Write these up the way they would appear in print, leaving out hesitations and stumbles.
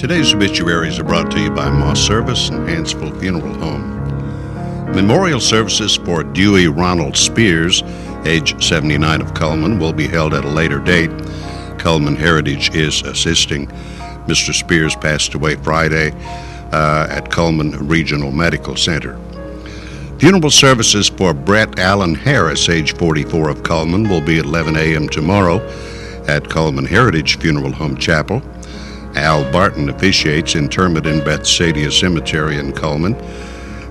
Today's obituaries are brought to you by Moss Service and Hansville Funeral Home. Memorial services for Dewey Ronald Spears, age 79 of Cullman, will be held at a later date. Cullman Heritage is assisting. Mr. Spears passed away Friday at Cullman Regional Medical Center. Funeral services for Brett Allen Harris, age 44 of Cullman, will be at 11 a.m. tomorrow at Cullman Heritage Funeral Home Chapel. Al Barton officiates interment in Bethsaida Cemetery in Cullman.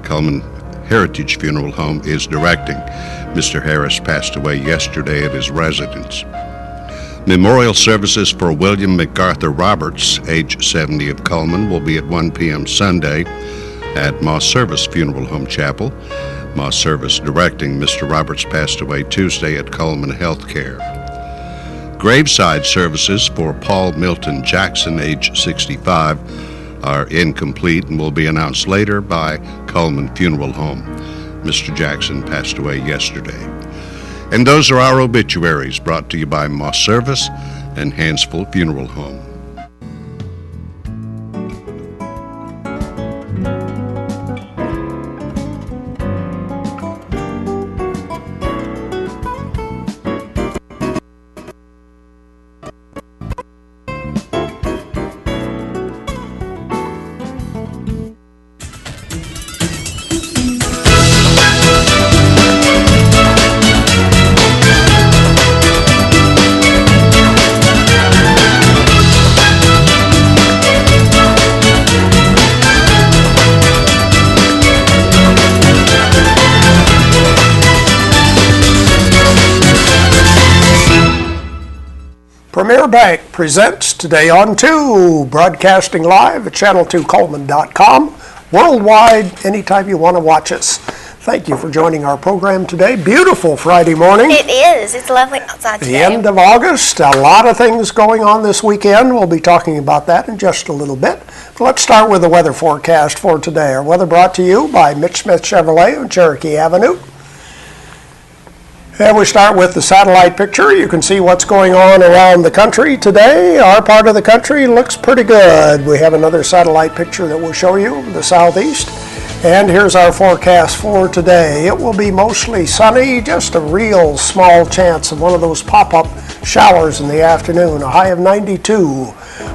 Cullman Heritage Funeral Home is directing. Mr. Harris passed away yesterday at his residence. Memorial services for William MacArthur Roberts, age 70 of Cullman, will be at 1 p.m. Sunday at Moss Service Funeral Home Chapel. Moss Service directing. Mr. Roberts passed away Tuesday at Cullman Healthcare. Graveside services for Paul Milton Jackson, age 65, are incomplete and will be announced later by Cullman Funeral Home. Mr. Jackson passed away yesterday. And those are our obituaries, brought to you by Moss Service and Hansville Funeral Home. Premier Bank presents Today on 2, broadcasting live at channel2cullman.com, worldwide, anytime you want to watch us. Thank you for joining our program today. Beautiful Friday morning. It is. It's lovely outside today. The end of August. A lot of things going on this weekend. We'll be talking about that in just a little bit. But let's start with the weather forecast for today. Our weather brought to you by Mitch Smith Chevrolet on Cherokee Avenue. And we start with the satellite picture. You can see what's going on around the country today. Our part of the country looks pretty good. We have another satellite picture that we'll show you of the southeast. And here's our forecast for today. It will be mostly sunny, just a real small chance of one of those pop-up showers in the afternoon. A high of 92.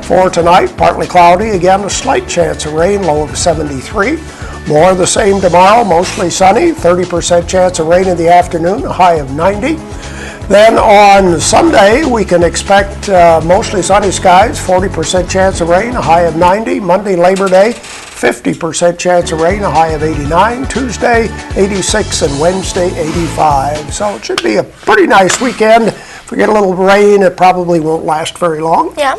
For tonight, partly cloudy, again a slight chance of rain, low of 73. More of the same tomorrow, mostly sunny, 30% chance of rain in the afternoon, a high of 90. Then on Sunday, we can expect mostly sunny skies, 40% chance of rain, a high of 90. Monday, Labor Day, 50% chance of rain, a high of 89. Tuesday, 86, and Wednesday, 85. So it should be a pretty nice weekend. If we get a little rain, it probably won't last very long. Yeah.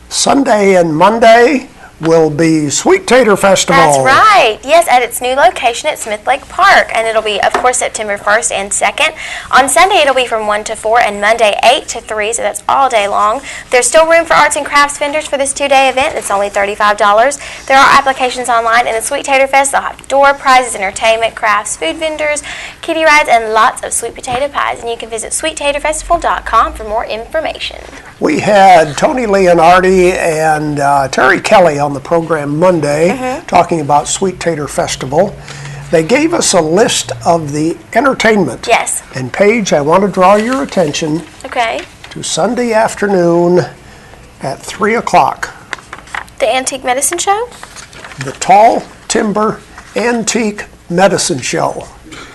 Sunday and Monday will be Sweet Tater Festival. That's right. Yes, at its new location at Smith Lake Park. And it'll be, of course, September 1st and 2nd. On Sunday, it'll be from 1 to 4, and Monday, 8 to 3, so that's all day long. There's still room for arts and crafts vendors for this two-day event. It's only $35. There are applications online, and the Sweet Tater Fest, they'll have door prizes, entertainment, crafts, food vendors, kiddie rides, and lots of sweet potato pies. And you can visit sweettaterfestival.com for more information. We had Tony Leonardi and Terry Kelly on the program Monday talking about Sweet Tater Festival. They gave us a list of the entertainment. Yes. And Paige, I want to draw your attention to Sunday afternoon at 3 o'clock. The Antique Medicine Show? The Tall Timber Antique Medicine Show.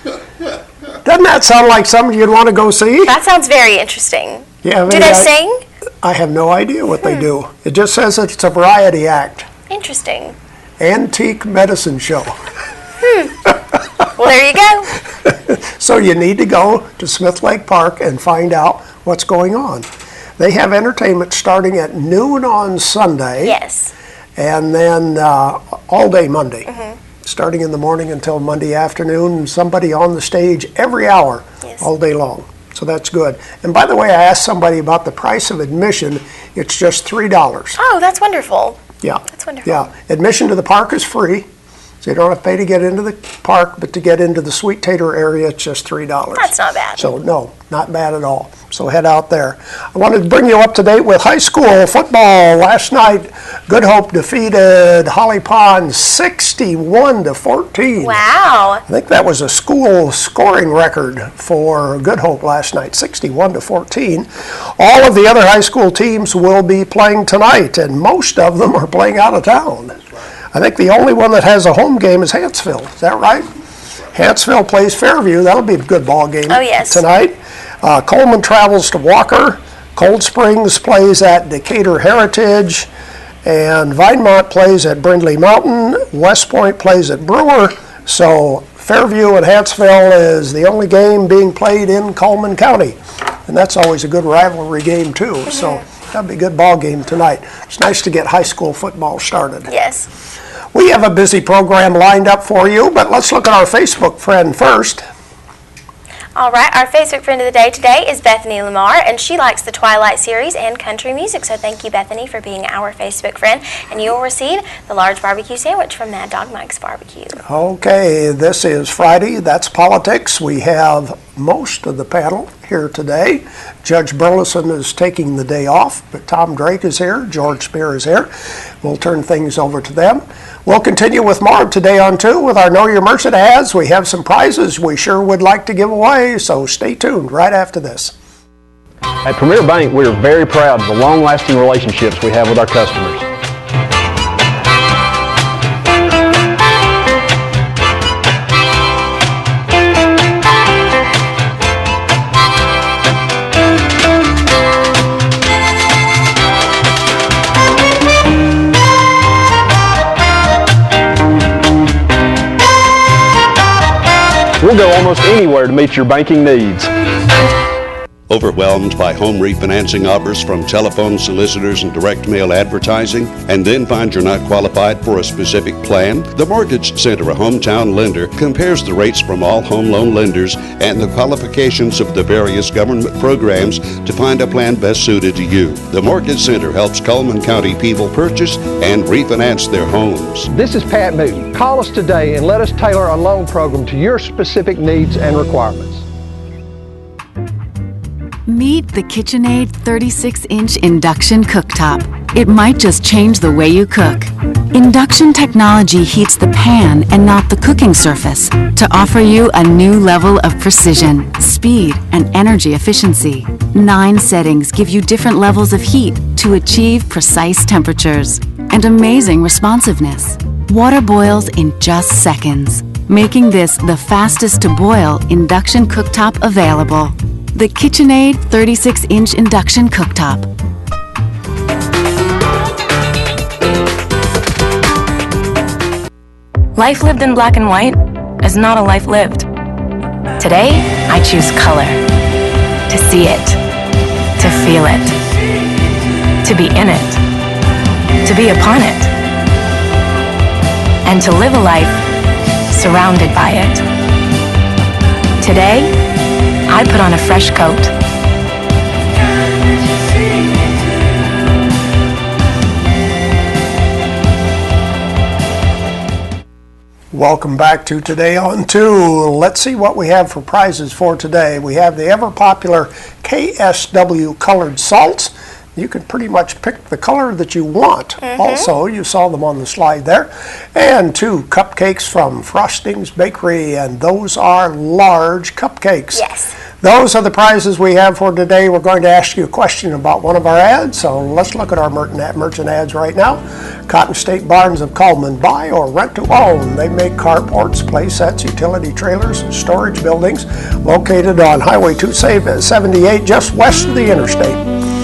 Doesn't that sound like something you'd want to go see? That sounds very interesting. Yeah. Do they sing? I have no idea what they do. It just says it's a variety act. Interesting. Antique Medicine Show. Well, there you go. So you need to go to Smith Lake Park and find out what's going on. They have entertainment starting at noon on Sunday. Yes. And then all day Monday. Starting in the morning until Monday afternoon. Somebody on the stage every hour, all day long. So that's good. And by the way, I asked somebody about the price of admission. It's just $3. Oh, that's wonderful. Yeah. That's wonderful. Yeah. Admission to the park is free. So you don't have to pay to get into the park, but to get into the Sweet Tater area, it's just $3. That's not bad. So no, not bad at all. So head out there. I wanted to bring you up to date with high school football. Last night, Good Hope defeated Holly Pond 61-14. Wow. I think that was a school scoring record for Good Hope last night, 61-14. All of the other high school teams will be playing tonight, and most of them are playing out of town. I think the only one that has a home game is Hanceville. Is that right? Hanceville plays Fairview. That'll be a good ball game tonight. Coleman travels to Walker. Cold Springs plays at Decatur Heritage. And Vinemont plays at Brindley Mountain. West Point plays at Brewer. So Fairview and Hanceville is the only game being played in Coleman County. And that's always a good rivalry game, too. So that'll be a good ball game tonight. It's nice to get high school football started. Yes. We have a busy program lined up for you, but let's look at our Facebook friend first. All right, our Facebook friend of the day today is Bethany Lamar, and she likes the Twilight series and country music. So thank you, Bethany, for being our Facebook friend. And you'll receive the large barbecue sandwich from Mad Dog Mike's Barbecue. Okay, this is Friday. That's politics. We have most of the panel here today. Judge Burleson is taking the day off, but Tom Drake is here. George Spear is here. We'll turn things over to them. We'll continue with more Today on 2 with our Know Your Merchant ads. We have some prizes we sure would like to give away, so stay tuned right after this. At Premier Bank, we are very proud of the long-lasting relationships we have with our customers. We'll go almost anywhere to meet your banking needs. Overwhelmed by home refinancing offers from telephone solicitors and direct mail advertising, and then find you're not qualified for a specific plan? The Mortgage Center, a hometown lender, compares the rates from all home loan lenders and the qualifications of the various government programs to find a plan best suited to you. The Mortgage Center helps Coleman County people purchase and refinance their homes. This is Pat Newton. Call us today and let us tailor a loan program to your specific needs and requirements. Meet the KitchenAid 36-inch induction cooktop. It might just change the way you cook. Induction technology heats the pan and not the cooking surface to offer you a new level of precision, speed, and energy efficiency. 9 settings give you different levels of heat to achieve precise temperatures and amazing responsiveness. Water boils in just seconds, making this the fastest to boil induction cooktop available. The KitchenAid 36-inch induction cooktop. Life lived in black and white is not a life lived. Today, I choose color. To see it. To feel it. To be in it. To be upon it. And to live a life surrounded by it. Today, I put on a fresh coat. Welcome back to Today on 2. Let's see what we have for prizes for today. We have the ever-popular KSW colored salts. You can pretty much pick the color that you want. Also, you saw them on the slide there. And 2 cupcakes from Frosting's Bakery, and those are large cupcakes. Yes. Those are the prizes we have for today. We're going to ask you a question about one of our ads, so let's look at our merchant ads right now. Cotton State Barns of Coleman, buy or rent to own. They make carports, play sets, utility trailers, and storage buildings located on Highway 278 just west of the interstate.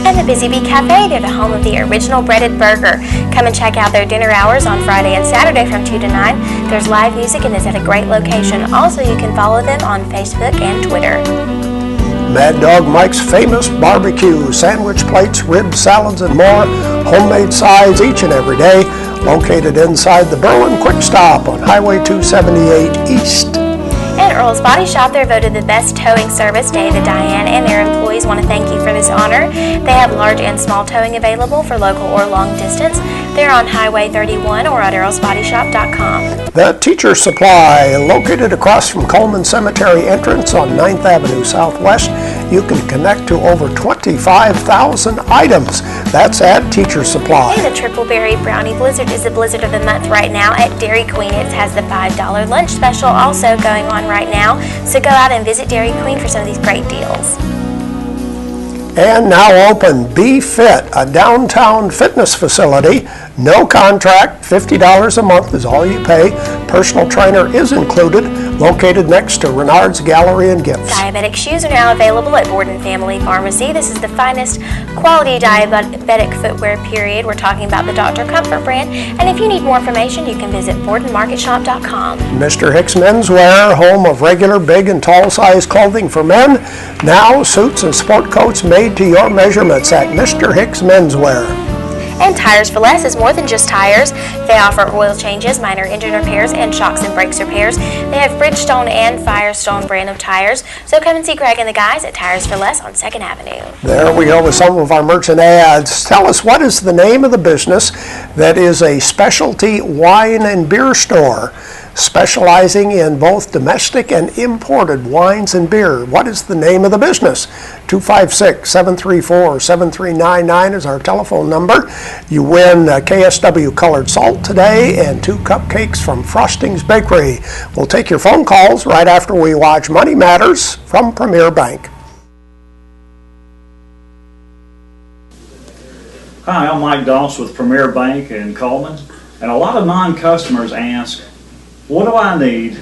And the Busy Bee Cafe, they're the home of the original breaded burger. Come and check out their dinner hours on Friday and Saturday from 2 to 9. There's live music and it's at a great location. Also, you can follow them on Facebook and Twitter. Mad Dog Mike's famous barbecue, sandwich plates, ribs, salads, and more, homemade sides each and every day, located inside the Berlin Quick Stop on Highway 278 East. And Earl's Body Shop, they're voted the best towing service. Dave and Diane and their employees want to thank you for their Service Honor. They have large and small towing available for local or long distance. They're on Highway 31 or at earlsbodyshop.com. The Teacher Supply, located across from Coleman Cemetery entrance on 9th Avenue Southwest. You can connect to over 25,000 items. That's at Teacher Supply. And the Triple Berry Brownie Blizzard is the Blizzard of the Month right now at Dairy Queen. It has the $5 lunch special also going on right now. So go out and visit Dairy Queen for some of these great deals. And now open Be Fit, a downtown fitness facility. No contract, $50 a month is all you pay. Personal trainer is included, located next to Renard's Gallery and Gifts. Diabetic shoes are now available at Borden Family Pharmacy. This is the finest quality diabetic footwear, period. We're talking about the Dr. Comfort brand. And if you need more information, you can visit BordenMarketShop.com. Mr. Hicks Menswear, home of regular, big, and tall size clothing for men. Now suits and sport coats made to your measurements at Mr. Hicks Menswear. And Tires for Less is more than just tires. They offer oil changes, minor engine repairs, and shocks and brakes repairs. They have Bridgestone and Firestone brand of tires. So come and see Greg and the guys at Tires for Less on 2nd Avenue. There we go with some of our merchant ads. Tell us, what is the name of the business that is a specialty wine and beer store, specializing in both domestic and imported wines and beer? What is the name of the business? 256-734-7399 is our telephone number. You win KSW colored salt today and 2 cupcakes from Frosting's Bakery. We'll take your phone calls right after we watch Money Matters from Premier Bank. Hi, I'm Mike Doss with Premier Bank in Coleman, and a lot of non-customers ask, what do I need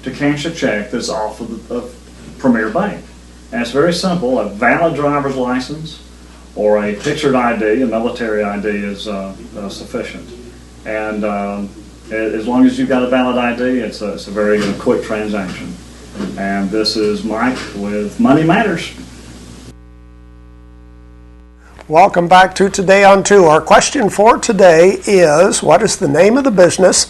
to cash a check that's off of Premier Bank? And it's very simple. A valid driver's license or a pictured ID, a military ID, is sufficient. And as long as you've got a valid ID, it's a very quick transaction. And this is Mike with Money Matters. Welcome back to Today on 2. Our question for today is, what is the name of the business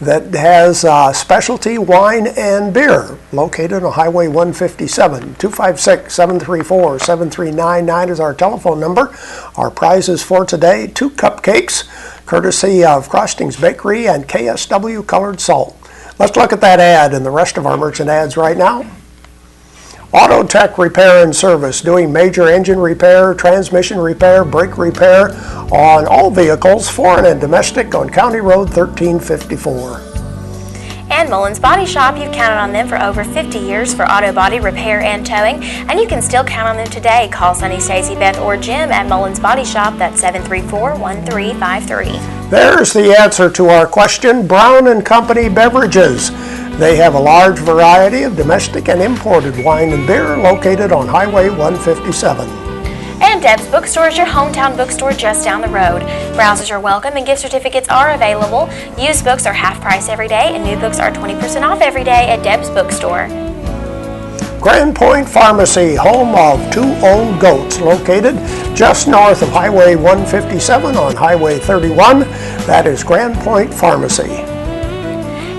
that has specialty wine and beer located on Highway 157? 256-734-7399 is our telephone number. Our prizes for today, 2 cupcakes, courtesy of Frosting's Bakery and KSW Colored Salt. Let's look at that ad and the rest of our merchant ads right now. Auto Tech Repair and Service, doing major engine repair, transmission repair, brake repair on all vehicles, foreign and domestic, on County Road 1354. And Mullins Body Shop, you've counted on them for over 50 years for auto body repair and towing, and you can still count on them today. Call Sunny, Stacy, Beth, or Jim at Mullins Body Shop. That's 734-1353. There's the answer to our question. Brown & Company Beverages. They have a large variety of domestic and imported wine and beer located on Highway 157. And Deb's Bookstore is your hometown bookstore just down the road. Browsers are welcome and gift certificates are available. Used books are half price every day and new books are 20% off every day at Deb's Bookstore. Grand Point Pharmacy, home of 2 Old Goats, located just north of Highway 157 on Highway 31. That is Grand Point Pharmacy.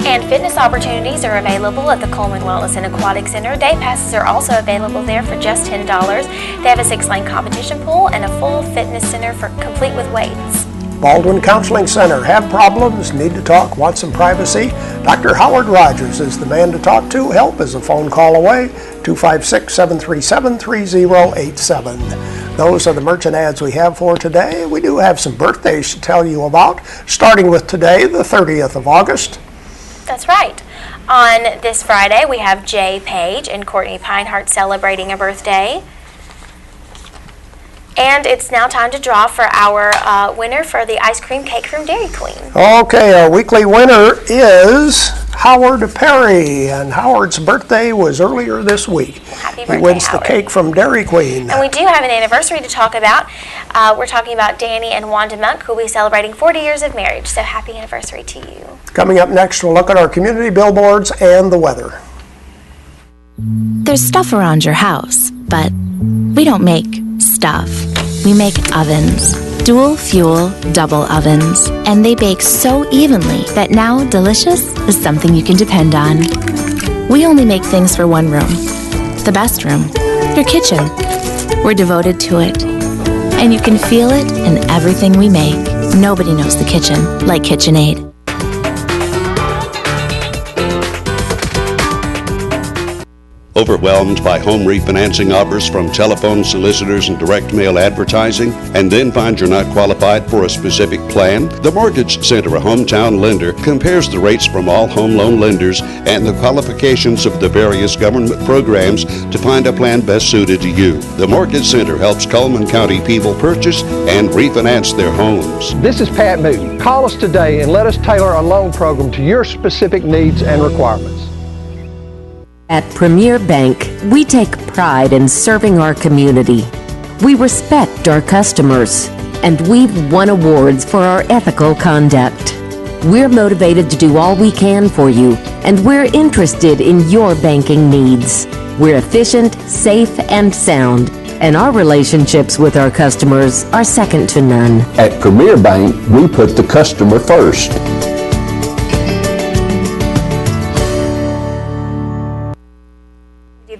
And fitness opportunities are available at the Coleman Wellness and Aquatic Center. Day passes are also available there for just $10. They have a 6-lane competition pool and a full fitness center complete with weights. Baldwin Counseling Center. Have problems? Need to talk? Want some privacy? Dr. Howard Rogers is the man to talk to. Help is a phone call away. 256-737-3087. Those are the merchant ads we have for today. We do have some birthdays to tell you about, starting with today, the 30th of August. That's right. On this Friday, we have Jay Page and Courtney Pinehart celebrating a birthday. And it's now time to draw for our winner for the ice cream cake from Dairy Queen. Okay, our weekly winner is Howard Perry, and Howard's birthday was earlier this week. Happy birthday, he wins Howard. the cake from Dairy Queen. And we do have an anniversary to talk about. We're talking about Danny and Wanda Monk, who will be celebrating 40 years of marriage. So happy anniversary to you. Coming up next, we'll look at our community billboards and the weather. There's stuff around your house, but we don't make stuff. We make ovens. Dual fuel, double ovens. And they bake so evenly that now delicious is something you can depend on. We only make things for one room. The best room. Your kitchen. We're devoted to it. And you can feel it in everything we make. Nobody knows the kitchen like KitchenAid. Overwhelmed by home refinancing offers from telephone solicitors and direct mail advertising, and then find you're not qualified for a specific plan? The Mortgage Center, a hometown lender, compares the rates from all home loan lenders and the qualifications of the various government programs to find a plan best suited to you. The Mortgage Center helps Cullman County people purchase and refinance their homes. This is Pat Newton. Call us today and let us tailor a loan program to your specific needs and requirements. At Premier Bank, we take pride in serving our community. We respect our customers, and we've won awards for our ethical conduct. We're motivated to do all we can for you, and we're interested in your banking needs. We're efficient, safe, and sound, and our relationships with our customers are second to none. At Premier Bank, we put the customer first.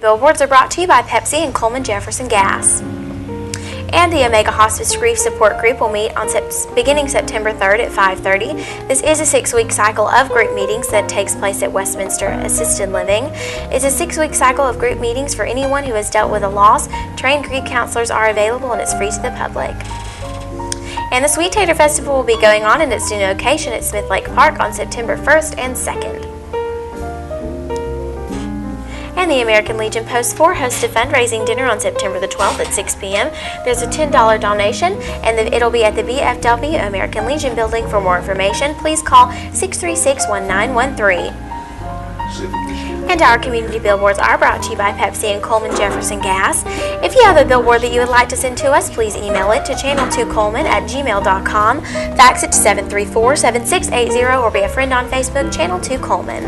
Billboards are brought to you by Pepsi and Coleman Jefferson Gas. And the Omega Hospice Grief Support Group will meet on beginning September 3rd at 5:30. This is a 6-week cycle of group meetings that takes place at Westminster Assisted Living. It's a 6-week cycle of group meetings for anyone who has dealt with a loss. Trained grief counselors are available and it's free to the public. And the Sweet Tater Festival will be going on in its new location at Smith Lake Park on September 1st and 2nd. And the American Legion Post 4 hosts a fundraising dinner on September the 12th at 6 p.m. There's a $10 donation, and it'll be at the VFW American Legion building. For more information, please call 636-1913. And our community billboards are brought to you by Pepsi and Coleman Jefferson Gas. If you have a billboard that you would like to send to us, please email it to channel2coleman@gmail.com, fax it to 734-7680, or be a friend on Facebook, Channel 2 Coleman.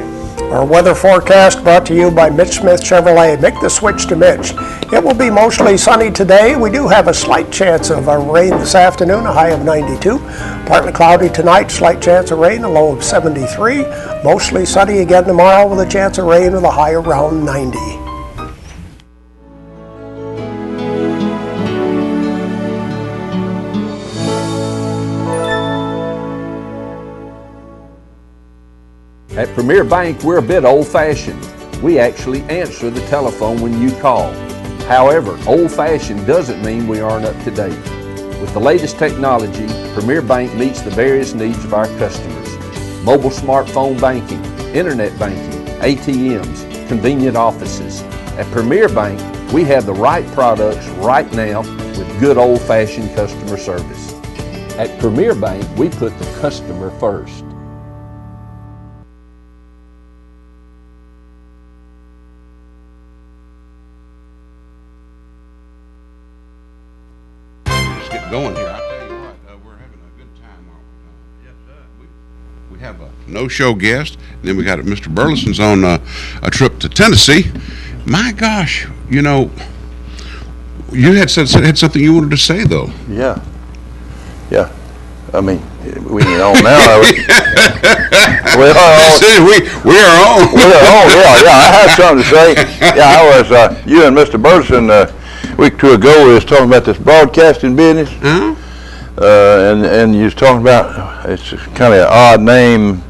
Our weather forecast brought to you by Mitch Smith Chevrolet. Make the switch to Mitch. It will be mostly sunny today. We do have a slight chance of rain this afternoon, a high of 92. Partly cloudy tonight, slight chance of rain, a low of 73. Mostly sunny again tomorrow with a chance of rain with a high around 90. At Premier Bank, we're a bit old-fashioned. We actually answer the telephone when you call. However, old-fashioned doesn't mean we aren't up to date. With the latest technology, Premier Bank meets the various needs of our customers. Mobile smartphone banking, internet banking, ATMs, convenient offices. At Premier Bank, we have the right products right now with good old-fashioned customer service. At Premier Bank, we put the customer first. Going here. I tell you what, we're having a good time. Yes, sir. We have a no-show guest. Then we got Mr. Burleson's on a trip to Tennessee. My gosh, you know, you had something you wanted to say though. Yeah. I mean, we ain't on now. We are on. We are on. Yeah. I had something to say. Yeah, I was. You and Mr. Burleson. A week or two ago, we was talking about this broadcasting business, and you was talking about it's kind of an odd name.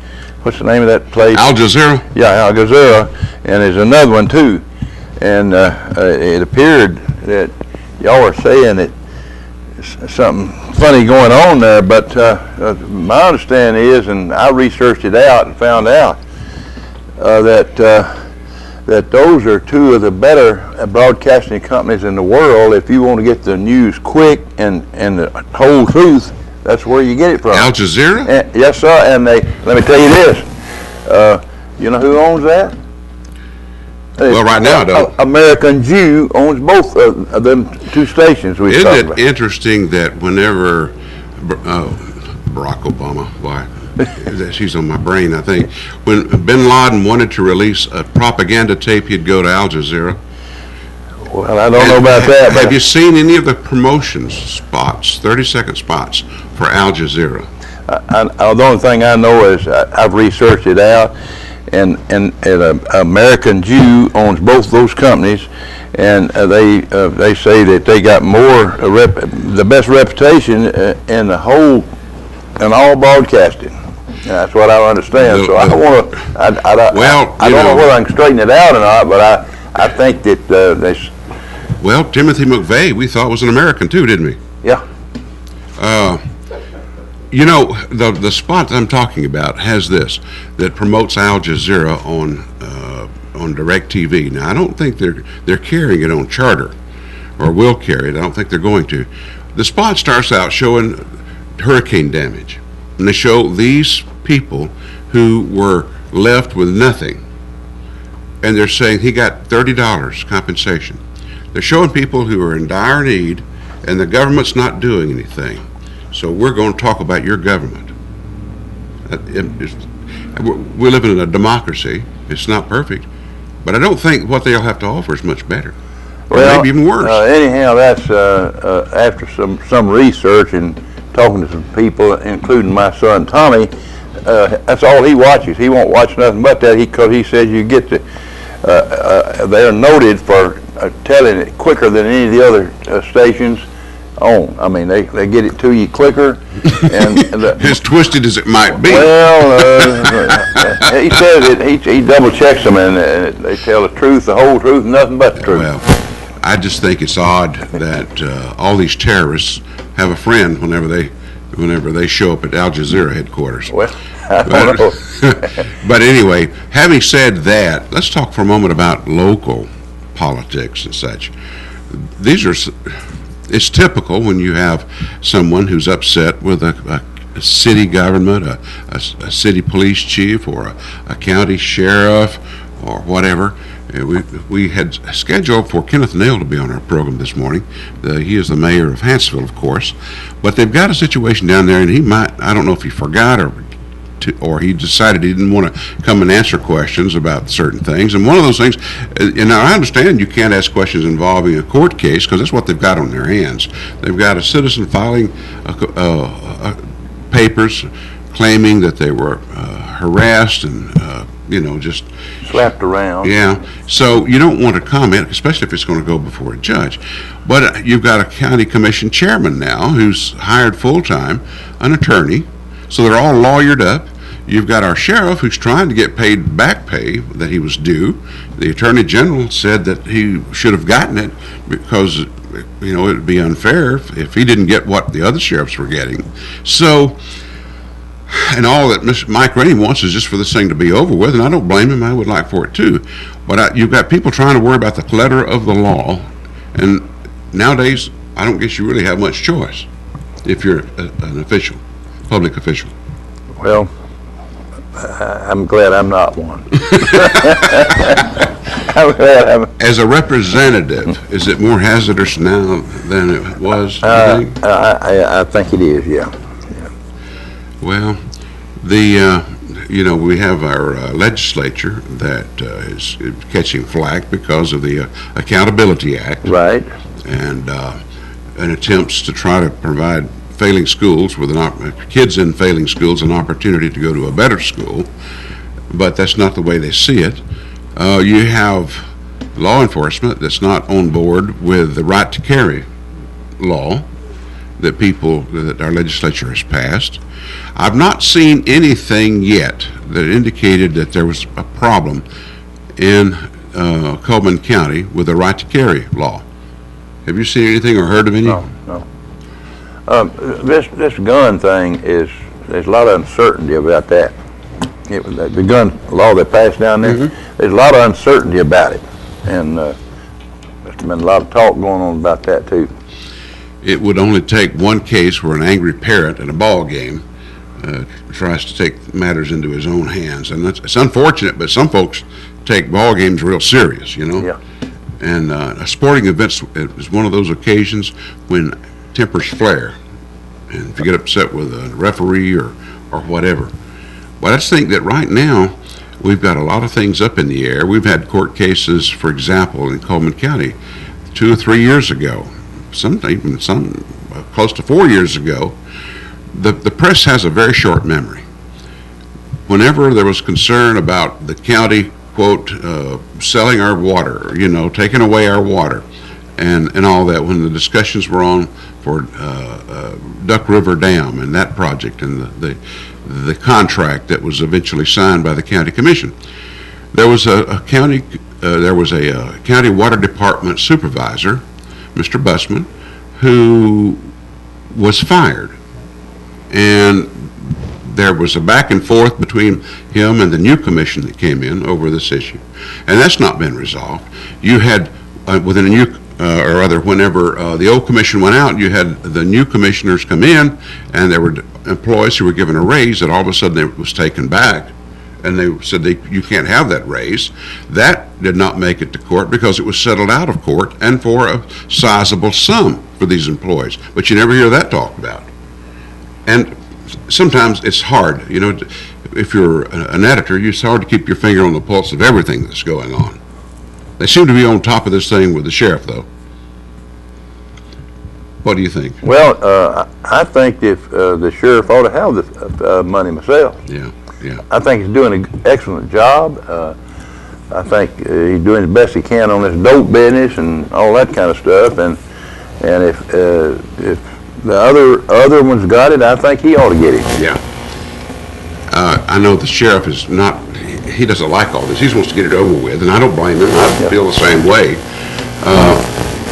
What's the name of that place? Al Jazeera. Yeah, Al Jazeera, and there's another one too. And it appeared that y'all were saying that something funny going on there, but my understanding is, and I researched it out and found out that those are two of the better broadcasting companies in the world. If you want to get the news quick and the whole truth, that's where you get it from. Al Jazeera? Yes, sir. And let me tell you this. You know who owns that? Well, right now, though. American Jew owns both of them two stations we talked Isn't about. it interesting that whenever Barack Obama, she's on my brain, I think, when bin Laden wanted to release a propaganda tape, he'd go to Al Jazeera. Well, I don't know about that. Have you seen any of the promotion spots, 30-second spots for Al Jazeera? The only thing I know is I've researched it out, and an American Jew owns both those companies, and they say that they got the best reputation in the whole, in all broadcasting. That's what I understand. So I don't want to. I don't know whether I can straighten it out or not, but I think that they. Well, Timothy McVeigh, we thought was an American too, didn't we? Yeah. You know, the spot I'm talking about has this that promotes Al Jazeera on DirecTV. Now, I don't think they're carrying it on Charter, or will carry it. I don't think they're going to. The spot starts out showing hurricane damage, and they show these people who were left with nothing, and they're saying he got $30 compensation. They're showing people who are in dire need, and the government's not doing anything. So we're going to talk about your government. We live in a democracy. It's not perfect, but I don't think what they'll have to offer is much better, or maybe even worse. Anyhow, that's after some research and talking to some people, including my son Tommy. That's all he watches. He won't watch nothing but that, because he says you get to. They're noted for telling it quicker than any of the other stations on. I mean, they get it to you quicker. And as twisted as it might be. Well, he says it. He double checks them, and they tell the truth, the whole truth, nothing but the truth. Well, I just think it's odd that all these terrorists have a friend whenever they show up at Al Jazeera headquarters. Well, I don't know. But anyway, having said that, let's talk for a moment about local politics and such. It's typical when you have someone who's upset with a city government, a city police chief, or a county sheriff, or whatever. We had scheduled for Kenneth Nail to be on our program this morning. He is the mayor of Huntsville, of course, but they've got a situation down there, and I don't know if he forgot or he decided he didn't want to come and answer questions about certain things. And one of those things, and I understand you can't ask questions involving a court case, because that's what they've got on their hands. They've got a citizen filing papers claiming that they were harassed and just slapped around. Yeah, so you don't want to comment, especially if it's going to go before a judge. But you've got a county commission chairman now who's hired full-time, an attorney, so they're all lawyered up. You've got our sheriff who's trying to get paid back pay that he was due. The attorney general said that he should have gotten it because it would be unfair if he didn't get what the other sheriffs were getting. So, and all that Mike Rainey wants is just for this thing to be over with, and I don't blame him. I would like for it too. But you've got people trying to worry about the letter of the law, and nowadays I don't guess you really have much choice if you're an official, public official. Well, I'm glad I'm not one. As a representative, is it more hazardous now than it was? I think it is, yeah. Well, we have our legislature that is catching flack because of the Accountability Act. Right. And attempts to try to provide failing schools with kids in failing schools an opportunity to go to a better school, but that's not the way they see it. You have law enforcement that's not on board with the right to carry law that our legislature has passed. I've not seen anything yet that indicated that there was a problem in Coleman County with the right to carry law. Have you seen anything or heard of any? No. This gun thing there's a lot of uncertainty about that. The gun law they passed down there, there's a lot of uncertainty about it, and there's been a lot of talk going on about that too. It would only take one case where an angry parent at a ball game tries to take matters into his own hands, and it's unfortunate, but some folks take ball games real serious, Yeah. And a sporting event is one of those occasions when tempers flare, and if you get upset with a referee or whatever. But I just think that right now we've got a lot of things up in the air. We've had court cases, for example, in Coleman County 2 or 3 years ago, some close to 4 years ago. The press has a very short memory. Whenever there was concern about the county quote, selling our water, taking away our water and all that, when the discussions were on for Duck River Dam and that project and the contract that was eventually signed by the county commission. There was a county water department supervisor, Mr. Busman, who was fired, and there was a back and forth between him and the new commission that came in over this issue, and that's not been resolved. You had within a new or rather, whenever the old commission went out, you had the new commissioners come in, and there were employees who were given a raise that all of a sudden it was taken back, and they said you can't have that raise. That did not make it to court because it was settled out of court and for a sizable sum for these employees. But you never hear that talked about. And sometimes it's hard, if you're an editor, it's hard to keep your finger on the pulse of everything that's going on. They seem to be on top of this thing with the sheriff, though. What do you think? Well, I think if the sheriff ought to have the money myself. Yeah. I think he's doing an excellent job. I think he's doing the best he can on this dope business and all that kind of stuff. And if the other ones got it, I think he ought to get it. Yeah. I know the sheriff is not. He doesn't like all this. He wants to get it over with, and I don't blame him. I feel the same way.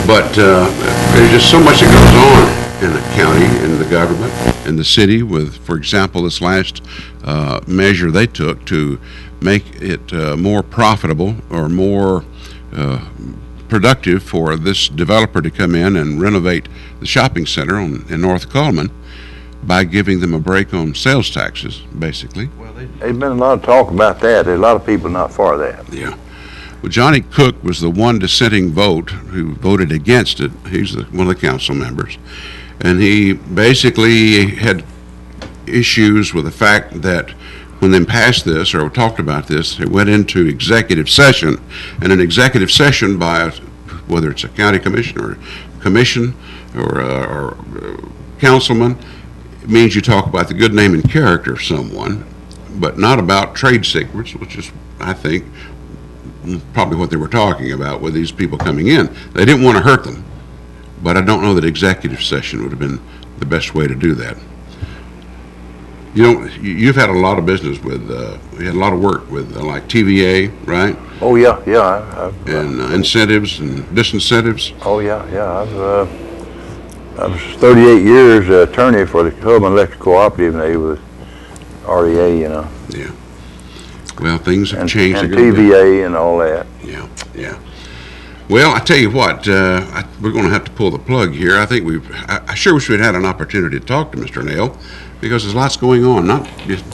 But there's just so much that goes on in the county, in the government, in the city with, for example, this last measure they took to make it more profitable or more productive for this developer to come in and renovate the shopping center in North Cullman by giving them a break on sales taxes, basically. Well, there's been a lot of talk about that. There's a lot of people not for that. Yeah. Well, Johnny Cook was the one dissenting vote who voted against it. He's one of the council members. And he basically had issues with the fact that when they passed this or talked about this, it went into executive session. And an executive session by whether it's a county commission or commission or councilman, it means you talk about the good name and character of someone, but not about trade secrets, which is, I think, probably what they were talking about with these people coming in. They didn't want to hurt them, but I don't know that executive session would have been the best way to do that. You've had a lot of business with, you had a lot of work with like TVA, right? Oh yeah. And incentives and disincentives. Oh yeah. I was 38 years attorney for the Cullman Electric Cooperative, and they was REA, Yeah. Well, things have changed. And TVA and all that. Yeah. Well, I tell you what, we're going to have to pull the plug here. I think I sure wish we'd had an opportunity to talk to Mr. Nail, because there's lots going on, not just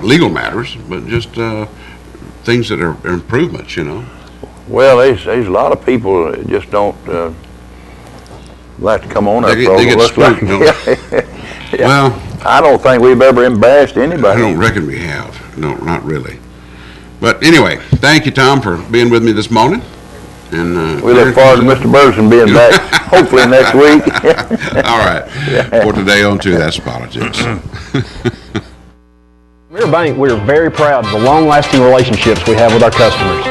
legal matters, but just things that are improvements, Well, there's a lot of people that just don't like to come on our program. They get spooked, don't they? Yeah. Well, I don't think we've ever embarrassed anybody. I don't reckon we have. No, not really. But anyway, thank you, Tom, for being with me this morning. And we look forward to Mr. Burson being back, hopefully next week. All right. For today on to That's Politics. Premier Bank, we are very proud of the long-lasting relationships we have with our customers.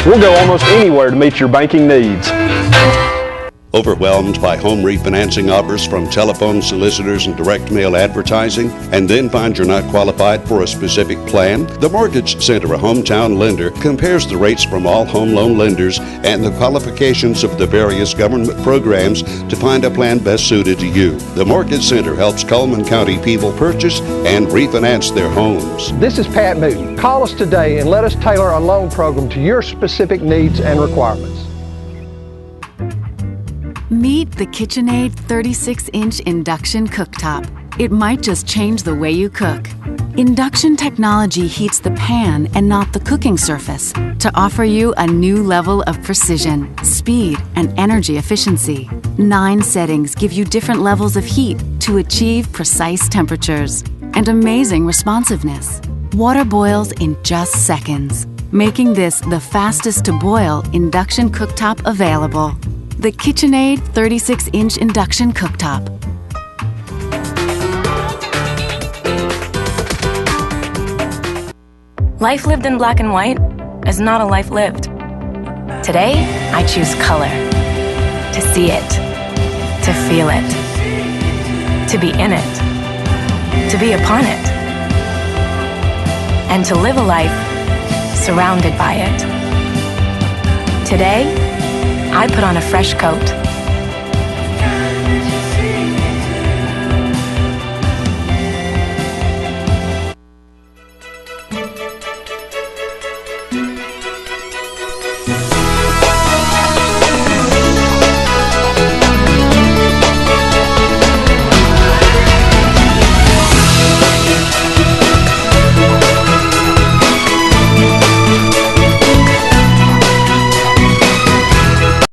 We'll go almost anywhere to meet your banking needs. Overwhelmed by home refinancing offers from telephone solicitors and direct mail advertising, and then find you're not qualified for a specific plan? The Mortgage Center, a hometown lender, compares the rates from all home loan lenders and the qualifications of the various government programs to find a plan best suited to you. The Mortgage Center helps Cullman County people purchase and refinance their homes. This is Pat Newton. Call us today and let us tailor a loan program to your specific needs and requirements. Meet the KitchenAid 36-inch induction cooktop. It might just change the way you cook. Induction technology heats the pan and not the cooking surface to offer you a new level of precision, speed, and energy efficiency. 9 settings give you different levels of heat to achieve precise temperatures and amazing responsiveness. Water boils in just seconds, making this the fastest to boil induction cooktop available. The KitchenAid 36-inch induction cooktop. Life lived in black and white is not a life lived. Today, I choose color. To see it. To feel it. To be in it. To be upon it. And to live a life surrounded by it. Today, I put on a fresh coat